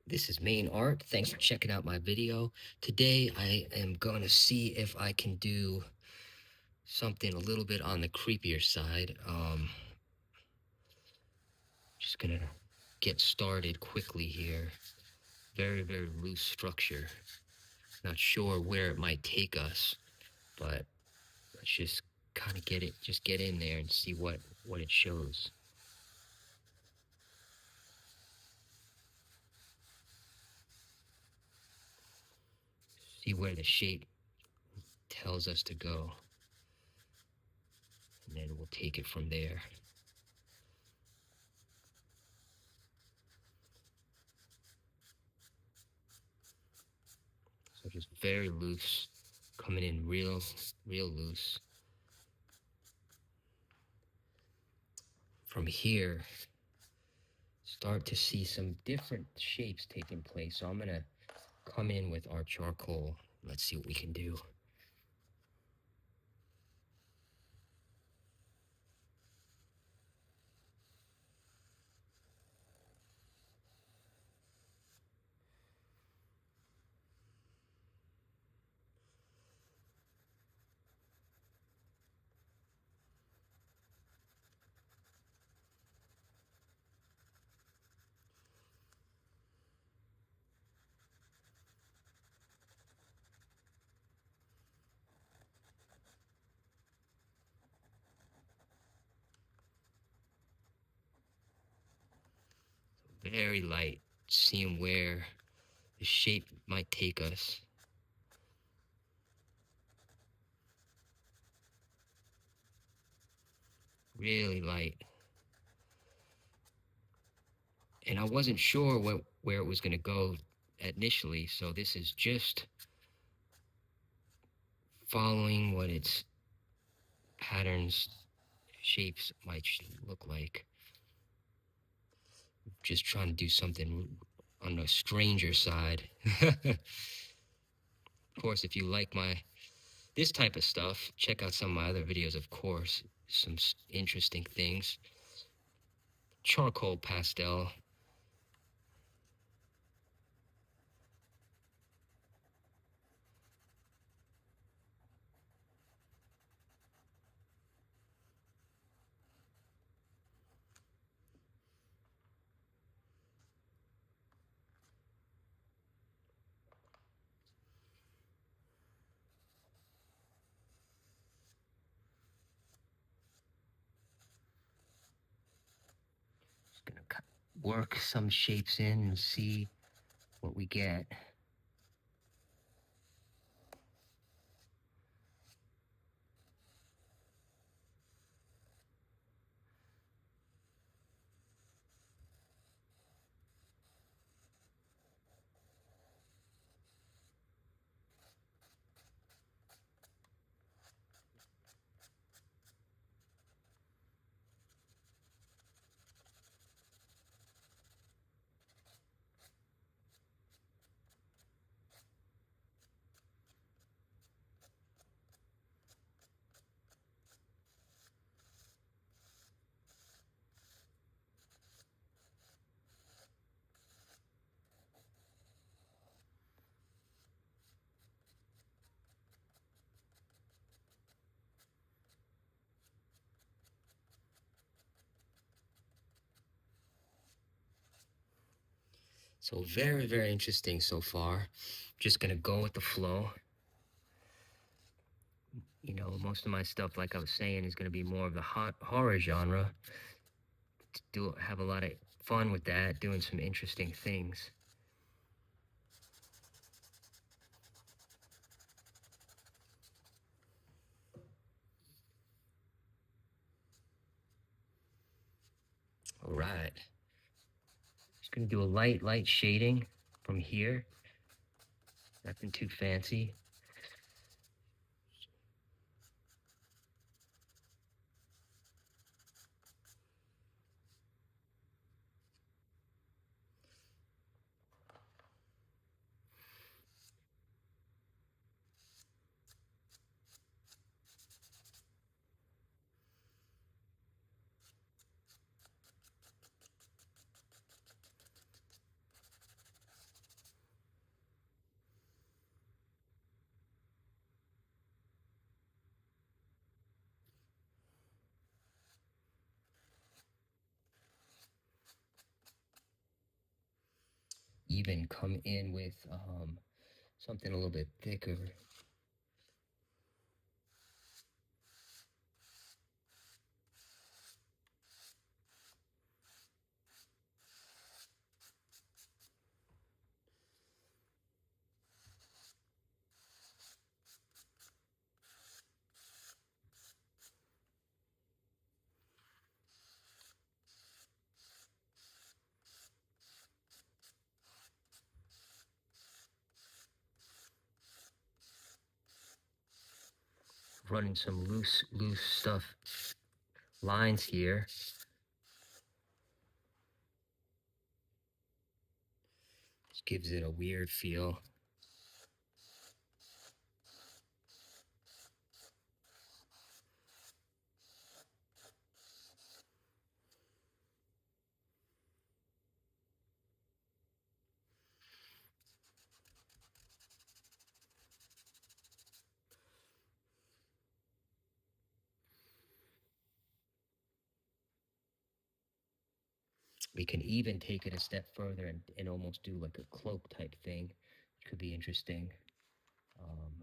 This is Main Art. Thanks for checking out my video. Today I am going to see if I can do something a little bit on the creepier side. Just gonna get started quickly here. Very loose structure. Not sure where it might take us, but let's just kind of get in there and see what it shows. See where the shape tells us to go, and then we'll take it from there. So just very loose, coming in real loose. From here, start to see some different shapes taking place. So I'm gonna come in with our charcoal. Let's see what we can do. Very light, seeing where the shape might take us. Really light. And I wasn't sure where it was going to go initially, so this is just following what its patterns, shapes might look like. Just trying to do something on the stranger side. Of course, if you like this type of stuff, check out some of my other videos, of course. Some interesting things. Charcoal pastel. Just gonna work some shapes in and see what we get. So very interesting so far. Just gonna go with the flow. You know, most of my stuff, like I was saying, is gonna be more of the horror genre. Have a lot of fun with that, doing some interesting things. All right. Just gonna do a light shading from here. Nothing too fancy. even come in with something a little bit thicker. Running some loose stuff lines here. Just gives it a weird feel. We can even take it a step further and almost do like a cloak type thing. It could be interesting. Um,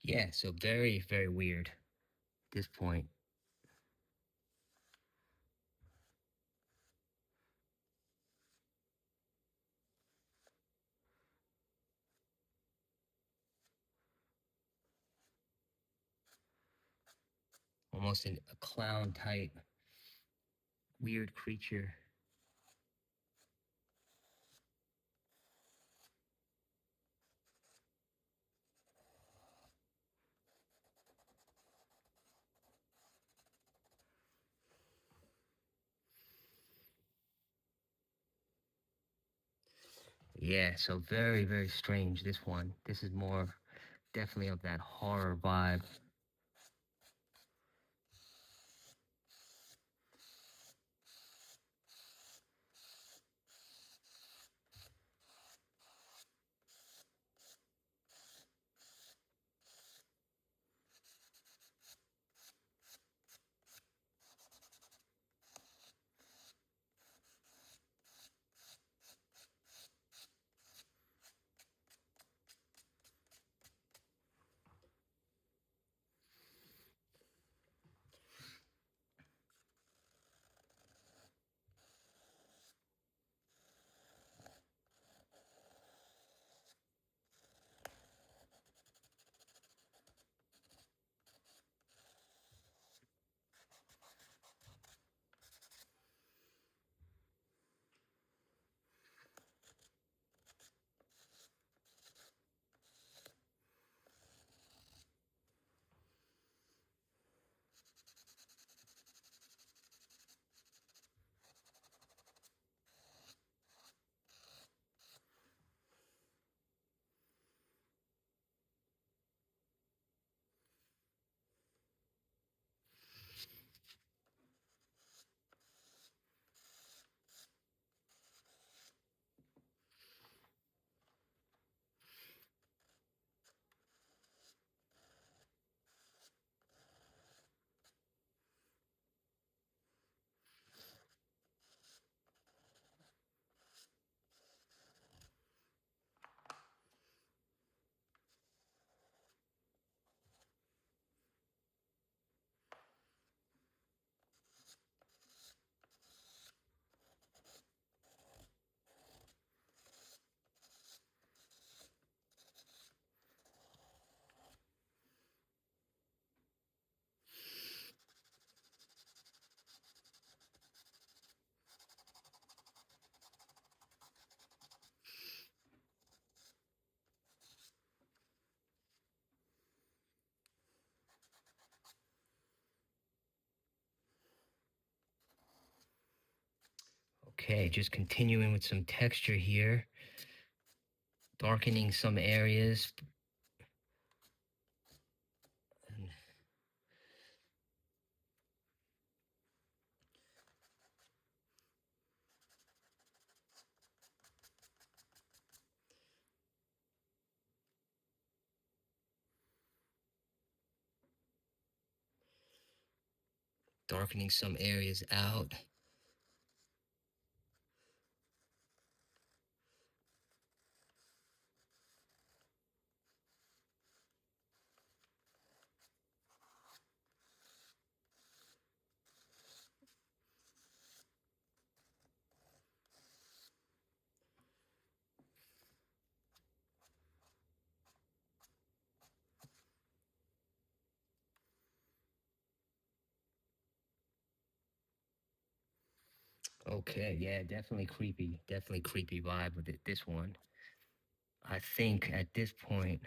yeah, so very, very weird at this point. Almost a clown type weird creature. Yeah, so very, very strange, this one. This is more definitely of that horror vibe. Okay, just continuing with some texture here, darkening some areas. And darkening some areas out. Okay, yeah, definitely creepy vibe with this one. I think at this point,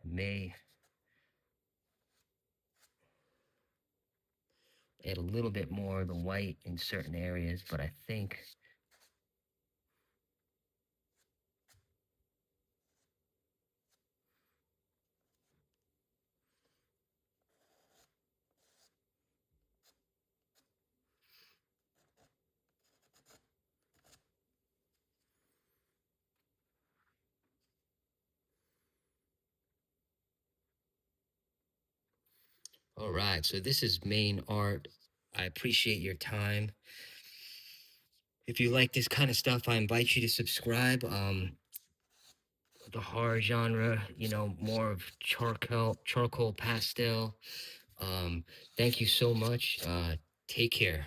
I may add a little bit more of the white in certain areas, but I think, all right, so this is main art. I appreciate your time. If you like this kind of stuff, I invite you to subscribe. The horror genre, more of charcoal pastel. Thank you so much. Take care.